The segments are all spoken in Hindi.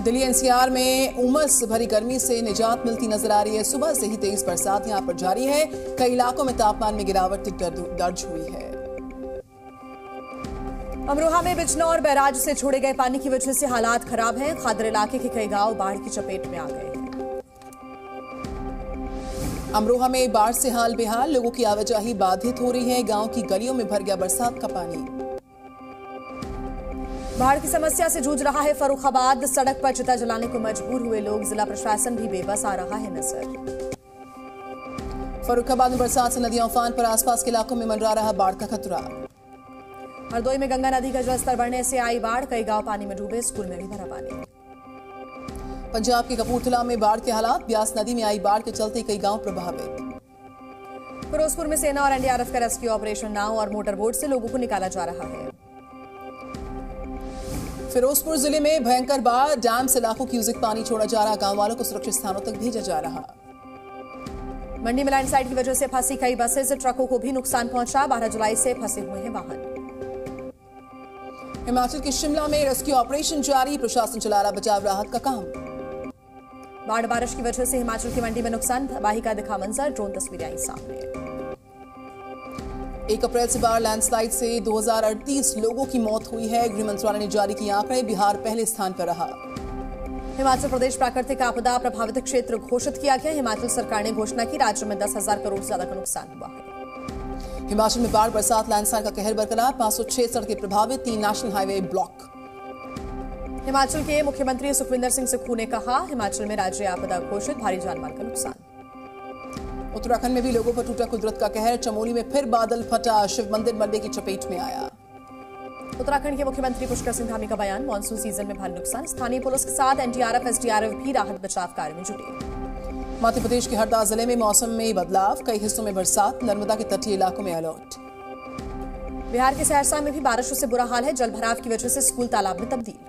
दिल्ली एनसीआर में उमस भरी गर्मी से निजात मिलती नजर आ रही है। सुबह से ही तेज बरसात यहां पर जारी है। कई इलाकों में तापमान में गिरावट दर्ज हुई है। अमरोहा में बिजनौर बैराज से छोड़े गए पानी की वजह से हालात खराब हैं। खादर इलाके के कई गांव बाढ़ की चपेट में आ गए हैं। अमरोहा में बाढ़ से हाल बेहाल, लोगों की आवाजाही बाधित हो रही है। गांव की गलियों में भर गया बरसात का पानी। बाढ़ की समस्या से जूझ रहा है फर्रुखाबाद। सड़क पर चिता जलाने को मजबूर हुए लोग, जिला प्रशासन भी बेबस आ रहा है नजर। फर्रुखाबाद में बरसात से नदियां उफान पर, आसपास के इलाकों में मंडरा रहा बाढ़ का खतरा। हरदोई में गंगा नदी का जलस्तर बढ़ने से आई बाढ़, कई गांव पानी में डूबे, स्कूल में भी भरा पानी। पंजाब के कपूरथला में बाढ़ के हालात, ब्यास नदी में आई बाढ़ के चलते कई गांव प्रभावित। फिरोजपुर में सेना और एनडीआरएफ का रेस्क्यू ऑपरेशन, नाव और मोटर बोट से लोगों को निकाला जा रहा है। फिरोजपुर जिले में भयंकर बाढ़, डैम से लाखों क्यूसेक पानी छोड़ा जा रहा, गांव वालों को सुरक्षित स्थानों तक भेजा जा रहा। मंडी में लैंडस्लाइड की वजह से फंसी कई बसें, ट्रकों को भी नुकसान पहुंचा। 12 जुलाई से फंसे हुए हैं वाहन। हिमाचल के शिमला में रेस्क्यू ऑपरेशन जारी, प्रशासन चला रहा बचाव राहत का काम। बाढ़ बारिश की वजह से हिमाचल की मंडी में नुकसान, तबाही का दिखा मंजर, ड्रोन तस्वीरें आई सामने। 1 अप्रैल से बाढ़ लैंडस्लाइड से 2038 लोगों की मौत हुई है। गृह मंत्रालय ने जारी किए आंकड़े, बिहार पहले स्थान पर रहा। हिमाचल प्रदेश प्राकृतिक आपदा प्रभावित क्षेत्र घोषित किया गया। हिमाचल सरकार ने घोषणा की, राज्य में 10,000 करोड़ से ज्यादा का नुकसान हुआ है। हिमाचल में बाढ़, बरसात, लैंडस्लाइड का कहर बरकरार, 506 सड़कें प्रभावित, 3 नेशनल हाईवे ब्लॉक। हिमाचल के मुख्यमंत्री सुखविंदर सिंह सुक्खू ने कहा, हिमाचल में राज्य आपदा घोषित, भारी जानमाल का नुकसान। उत्तराखंड में भी लोगों पर टूटा कुदरत का कहर, चमोली में फिर बादल फटा, शिव मंदिर मलबे की चपेट में आया। उत्तराखंड के मुख्यमंत्री पुष्कर सिंह धामी का बयान, मानसून सीजन में भारी नुकसान, स्थानीय पुलिस के साथ एनडीआरएफ एसडीआरएफ भी राहत बचाव कार्य में जुटे। मध्य प्रदेश के हरदा जिले में मौसम में बदलाव, कई हिस्सों में बरसात, नर्मदा के तटीय इलाकों में अलर्ट। बिहार के सहरसा में भी बारिशों से बुरा हाल है, जलभराव की वजह से स्कूल तालाब में तब्दील।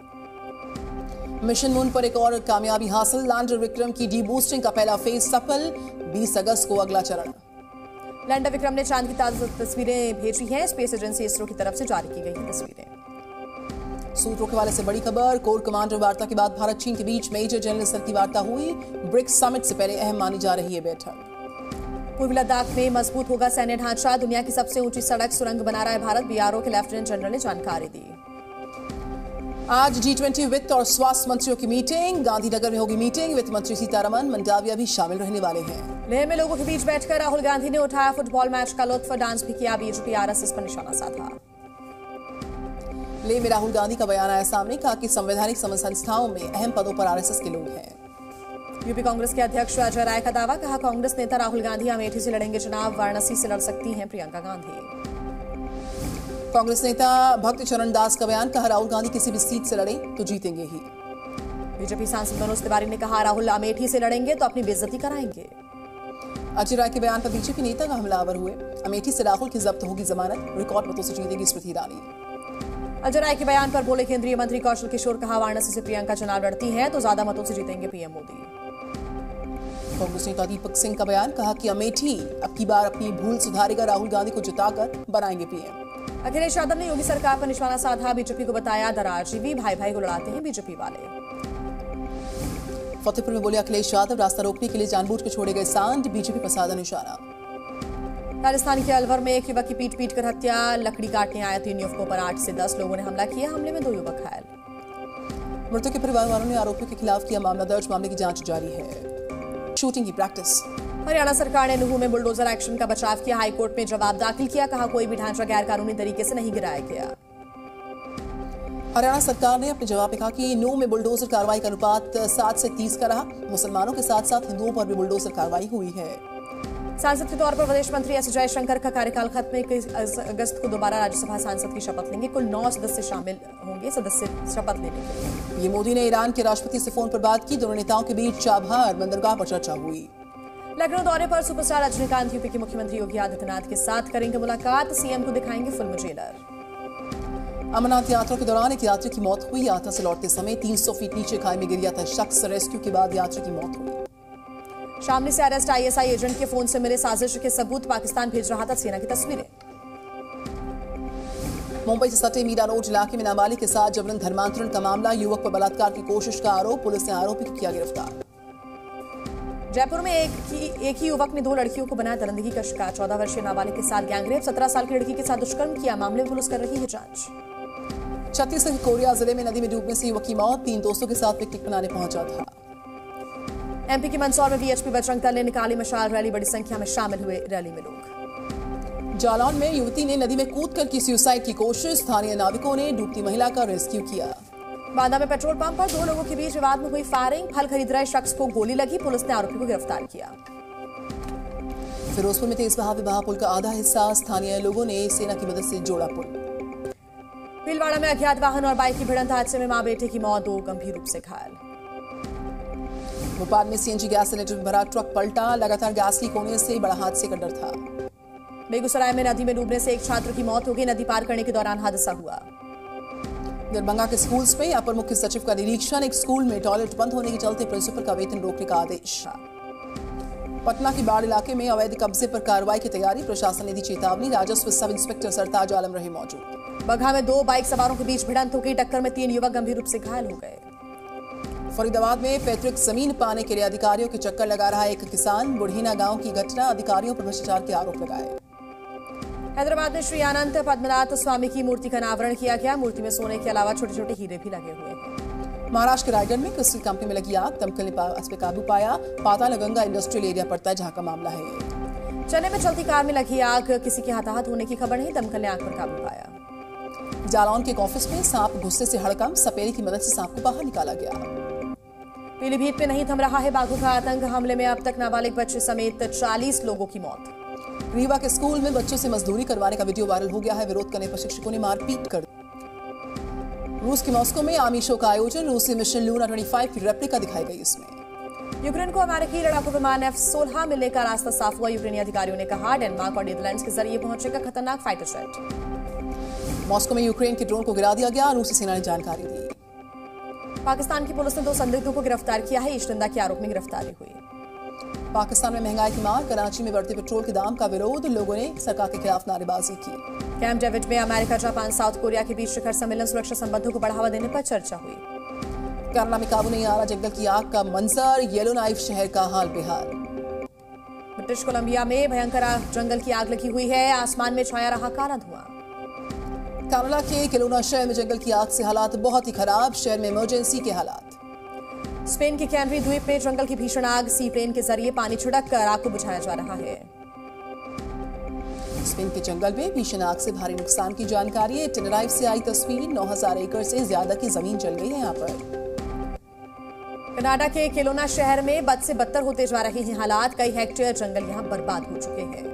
मिशन मून पर एक और कामयाबी हासिल, लैंडर विक्रम की डी-बूस्टिंग का पहला फेज सफल, 20 अगस्त को अगला चरण। लैंडर विक्रम ने चांद की ताजा तस्वीरें भेजी हैं, स्पेस एजेंसी इसरो की तरफ से जारी की गई हैं तस्वीरें। सूत्रों के हवाले से बड़ी खबर, कोर कमांडर वार्ता के बाद भारत चीन के बीच मेजर जनरल स्तर की वार्ता हुई। ब्रिक्स समिट से पहले अहम मानी जा रही है बैठक। पूर्वी लद्दाख में मजबूत होगा सैन्य ढांचा, दुनिया की सबसे ऊंची सड़क सुरंग बना रहा है भारत, बीआरओ के लेफ्टिनेंट जनरल ने जानकारी दी। आज G20 वित्त और स्वास्थ्य मंत्रियों की मीटिंग, गांधीनगर में होगी मीटिंग, वित्त मंत्री सीतारमण, मंडाविया भी शामिल रहने वाले हैं। लेह में लोगों के बीच बैठकर राहुल गांधी ने उठाया फुटबॉल मैच का लुत्फ, डांस भी किया, बीजेपी आरएसएस पर निशाना साधा। लेह में राहुल गांधी का बयान आया सामने, कहा कि संवैधानिक संस्थाओं में अहम पदों पर आरएसएस के लोग हैं। यूपी कांग्रेस के अध्यक्ष अजय राय का दावा, कहा कांग्रेस नेता राहुल गांधी अमेठी से लड़ेंगे चुनाव, वाराणसी से लड़ सकती हैं प्रियंका गांधी। कांग्रेस नेता भक्त चरण दास का बयान, कहा राहुल गांधी किसी भी सीट से लड़े तो जीतेंगे ही। बीजेपी सांसद मनोज तिवारी ने कहा, राहुल अमेठी से लड़ेंगे तो अपनी बेइज्जती कराएंगे। अजय राय के बयान पर बीजेपी नेता का हमलावर हुए, अमेठी से राहुल की जब्त होगी जमानत, रिकॉर्ड मतों से जीतेगी स्मृति ईरानी। अजय राय के बयान पर बोले केंद्रीय मंत्री कौशल किशोर, कहा वाराणसी से प्रियंका चुनाव लड़ती हैं तो ज्यादा मतों से जीतेंगे पीएम मोदी। कांग्रेस नेता दीपक सिंह का बयान, कहा कि अमेठी अब की बार अपनी भूल सुधारेगा, राहुल गांधी को जिताकर बनाएंगे पीएम। अखिलेश यादव ने योगी सरकार पर निशाना साधा, बीजेपी को बताया दरारजीवी, भाई भाई को लड़ाते हैं बीजेपी वाले। फतेहपुर में बोले अखिलेश यादव, रास्ता रोकने के लिए जानबूझ के छोड़े गए सांड, बीजेपी पर साधा निशाना। राजस्थान के अलवर में एक युवक की पीट कर हत्या, लकड़ी काटने आए 3 युवकों पर 8 से 10 लोगों ने हमला किया, हमले में 2 युवक घायल। मृतक के परिवार वालों ने आरोपियों के खिलाफ किया मामला दर्ज, मामले की जांच जारी है। शूटिंग की प्रैक्टिस। हरियाणा सरकार ने नुहू में बुलडोजर एक्शन का बचाव किया, हाईकोर्ट में जवाब दाखिल किया, कहा कोई भी ढांचा गैर कानूनी तरीके से नहीं गिराया गया। हरियाणा सरकार ने अपने जवाब में कहा कि नूहू में बुलडोजर कार्रवाई का अनुपात 7 से 30 का रहा, मुसलमानों के साथ साथ हिंदुओं पर भी बुलडोजर कार्रवाई हुई है। सांसद के तौर पर प्रदेश मंत्री एस जयशंकर का कार्यकाल खत्म, 21 अगस्त को दोबारा राज्यसभा सांसद की शपथ लेंगे, कुल 9 सदस्य शामिल होंगे सदस्य शपथ लेने के लिए। पीएम मोदी ने ईरान के राष्ट्रपति से फोन पर बात की, दोनों नेताओं के बीच चाबहार बंदरगाह पर चर्चा हुई। लखनऊ दौरे पर सुपरस्टार रजनीकांत यूपी के मुख्यमंत्री योगी आदित्यनाथ के साथ करेंगे मुलाकात, सीएम को दिखाएंगे फिल्म जेलर। अमरनाथ यात्रा के दौरान एक यात्री की मौत हुई, यात्रा से लौटते समय 300 फीट नीचे खाई में गिर गया था शख्स, रेस्क्यू के बाद यात्री की मौत हुई। शामली से अरेस्ट आईएसआई एजेंट के फोन से मिले साजिश के सबूत, पाकिस्तान भेज रहा था सेना की तस्वीरें। मुंबई से सटे मीरा रोड इलाके में नाबालिग के साथ जबरन धर्मांतरण का मामला, युवक पर बलात्कार की कोशिश का आरोप, पुलिस ने आरोपी को किया गिरफ्तार। जयपुर में एक ही युवक ने 2 लड़कियों को बनाया दरिंदगी का शिकार, 14 वर्षीय नाबालिग के साथ गैंगरेप, 17 साल की लड़की के साथ दुष्कर्म किया, मामले में पुलिस कर रही है जांच। छत्तीसगढ़ के कोरिया जिले में नदी में डूबने से युवक की मौत, 3 दोस्तों के साथ पिकनिक मनाने पहुंचा था। एमपी के मंदसौर में वीएचपी बजरंग दल ने निकाली मशाल रैली, बड़ी संख्या में शामिल हुए रैली में लोग। जालौन में युवती ने नदी में कूदकर की सुसाइड की कोशिश, स्थानीय नाविकों ने डूबती महिला का रेस्क्यू किया। बांदा में पेट्रोल पंप पर 2 लोगों के बीच विवाद में हुई फायरिंग, फल खरीद रहे शख्स को गोली लगी, पुलिस ने आरोपी को गिरफ्तार किया। फिरोजपुर में तेज बहाव पुल का आधा हिस्सा, स्थानीय लोगों ने सेना की मदद से जोड़ा पुल। भीलवाड़ा में अज्ञात वाहन और बाइक की भिड़ंत हादसे में मां बेटे की मौत, 2 गंभीर रूप से घायल। भोपाल में सीएनजी गैस सिलेंडर में भरा ट्रक पलटा, लगातार गैस लीक होने से बड़ा हादसे का डर था। बेगूसराय में नदी में डूबने से एक छात्र की मौत हो गई, नदी पार करने के दौरान हादसा हुआ। दरभंगा के स्कूल्स में अपर मुख्य सचिव का निरीक्षण, एक स्कूल में टॉयलेट बंद होने के चलते प्रिंसिपल का वेतन रोकने का आदेश। पटना की बाढ़ इलाके में अवैध कब्जे पर कार्रवाई की तैयारी, प्रशासन ने दी चेतावनी, राजस्व सब इंस्पेक्टर सरताज आलम रहे मौजूद। बगहा में 2 बाइक सवारों के बीच भिड़ंत हो गई, टक्कर में 3 युवक गंभीर रूप से घायल हो गए। फरीदाबाद में पैतृक जमीन पाने के लिए अधिकारियों के चक्कर लगा रहा एक किसान, बुढ़ीना गांव की घटना, अधिकारियों पर भ्रष्टाचार के आरोप लगाए। हैदराबाद में श्री अनंत पद्मनाथ स्वामी की मूर्ति का अनावरण किया गया, मूर्ति में सोने के अलावा छोटे छोटे हीरे भी लगे हुए हैं। महाराष्ट्र के रायगढ़ में क्रिस्टल कंपनी में लगी आग, दमकल ने इस पर काबू पाया, पातालगंगा इंडस्ट्रियल एरिया पड़ता है जहां का मामला है ये। चेन्नई में चलती कार में लगी आग, किसी के हताहत होने की खबर नहीं, दमकल ने आग पर काबू पाया। जालौन के एक ऑफिस में सांप घुसने से हड़कंप, सपेरे की मदद से सांप को बाहर निकाला गया। पीलीभीत में नहीं थम रहा है बाघों का आतंक, हमले में अब तक नाबालिग बच्चे समेत 40 लोगों की मौत। रीवा के स्कूल में बच्चों से मजदूरी करवाने का वीडियो वायरल हो गया है, विरोध करने पर शिक्षकों ने मारपीट कर दी। रूस के मॉस्को में आर्मी शो का आयोजन, रूसी मिशन लूना 25 की रेप्लिका दिखाई गई इसमें। यूक्रेन को अमेरिकी लड़ाकू विमान F-16 मिलने का रास्ता साफ हुआ, यूक्रेनी अधिकारियों ने कहा, डेनमार्क और नीदरलैंड्स के जरिए पहुंचेगा खतरनाक फाइटर जेट। मॉस्को में यूक्रेन के ड्रोन को गिरा दिया गया, रूसी सेना ने जानकारी दी। पाकिस्तान की पुलिस ने 2 संदिग्धों को गिरफ्तार किया है, ईशनिंदा के आरोप में गिरफ्तारी हुई। पाकिस्तान में महंगाई की मार, कराची में बढ़ते पेट्रोल के दाम का विरोध, लोगों ने सरकार के खिलाफ नारेबाजी की। कैंप डेविड में अमेरिका, जापान, साउथ कोरिया के बीच शिखर सम्मेलन, सुरक्षा संबंधों को बढ़ावा देने पर चर्चा हुई। केरला में काबू नहीं आ रहा जंगल की आग का मंजर, येलो नाइफ शहर का हाल बेहाल। ब्रिटिश कोलंबिया में भयंकर जंगल की आग लगी हुई है, आसमान में छाया रहा काला धुआं। केरला के केलोना शहर में जंगल की आग से हालात बहुत ही खराब, शहर में इमरजेंसी के हालात। स्पेन के कैनरी द्वीप में जंगल की भीषण आग, सी प्लेन के जरिए पानी छिड़ककर आग को बुझाया जा रहा है। स्पेन के जंगल में भीषण आग से भारी नुकसान की जानकारी, टेनेराइफ से आई तस्वीर, 9000 एकड़ से ज्यादा की जमीन जल गई है यहाँ पर। कनाडा के केलोना शहर में बद से बदतर होते जा रहे हैं हालात, कई हेक्टेयर जंगल यहाँ बर्बाद हो चुके हैं।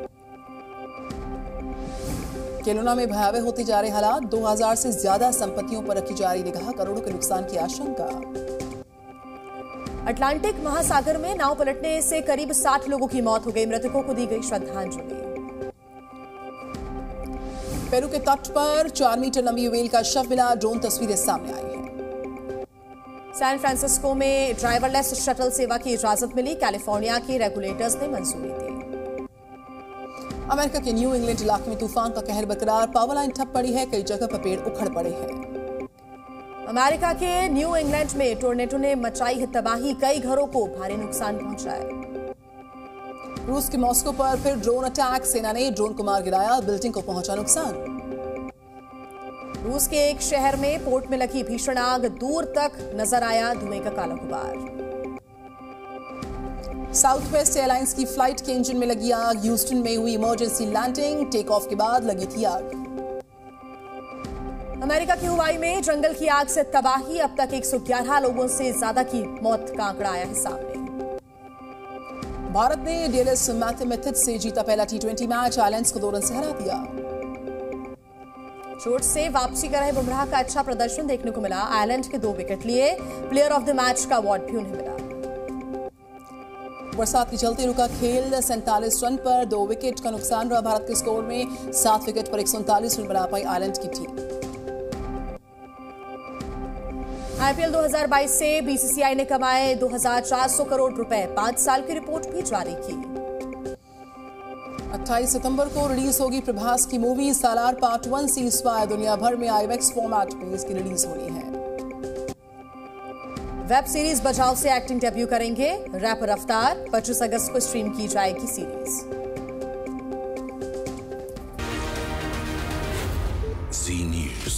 केलोना में भयावह होते जा रहे हालात, 2000 से ज्यादा संपत्तियों पर रखी जा रही निगाह, करोड़ों के नुकसान की आशंका। अटलांटिक महासागर में नाव पलटने से करीब 60 लोगों की मौत हो गई, मृतकों को दी गई श्रद्धांजलि। पेरू के तट पर 4 मीटर लंबी व्हेल का शव मिला, ड्रोन तस्वीरें सामने आई हैं। सैन फ्रांसिस्को में ड्राइवरलेस शटल सेवा की इजाजत मिली, कैलिफोर्निया के रेगुलेटर्स ने मंजूरी दी। अमेरिका के न्यू इंग्लैंड इलाके में तूफान का कहर बरकरार, पावर लाइन ठप पड़ी है, कई जगह पर पेड़ उखड़ पड़े हैं। अमेरिका के न्यू इंग्लैंड में टोर्नेडो ने मचाई है तबाही, कई घरों को भारी नुकसान पहुंचा है। रूस के मॉस्को पर फिर ड्रोन अटैक, सेना ने ड्रोन को मार गिराया, बिल्डिंग को पहुंचा नुकसान। रूस के एक शहर में पोर्ट में लगी भीषण आग, दूर तक नजर आया धुएं का काला गुबार। साउथ वेस्ट एयरलाइंस की फ्लाइट के इंजन में लगी आग, ह्यूस्टन में हुई इमरजेंसी लैंडिंग, टेक ऑफ के बाद लगी थी आग। अमेरिका की हवाई में जंगल की आग से तबाही, अब तक 111 लोगों से ज्यादा की मौत का आंकड़ा आया है सामने। भारत ने डीएलएस मैथमेटिक्स से जीता पहला T20 मैच, आइलैंड्स को 2 रन से हरा दिया। चोट से वापसी कर रहे बुमराह का अच्छा प्रदर्शन देखने को मिला, आयरलैंड के 2 विकेट लिए, प्लेयर ऑफ द मैच का अवार्ड भी उन्हें मिला। बरसात के चलते रुका खेल, 47 रन पर 2 विकेट का नुकसान रहा भारत के स्कोर में, 7 विकेट पर 139 रन बना पाई आयरलैंड की टीम। आईपीएल 2022 से बीसीसीआई ने कमाए 2400 करोड़ रुपए, 5 साल की रिपोर्ट भी जारी की। 28 सितंबर को रिलीज होगी प्रभास की मूवी सालार पार्ट 1 सीज़फायर। दुनिया भर में आईमैक्स फॉर्मेट में इसकी रिलीज होनी है। वेब सीरीज बचाव से एक्टिंग डेब्यू करेंगे रैपर रफ्तार। 25 अगस्त को स्ट्रीम की जाएगी सीरीज। Zee News.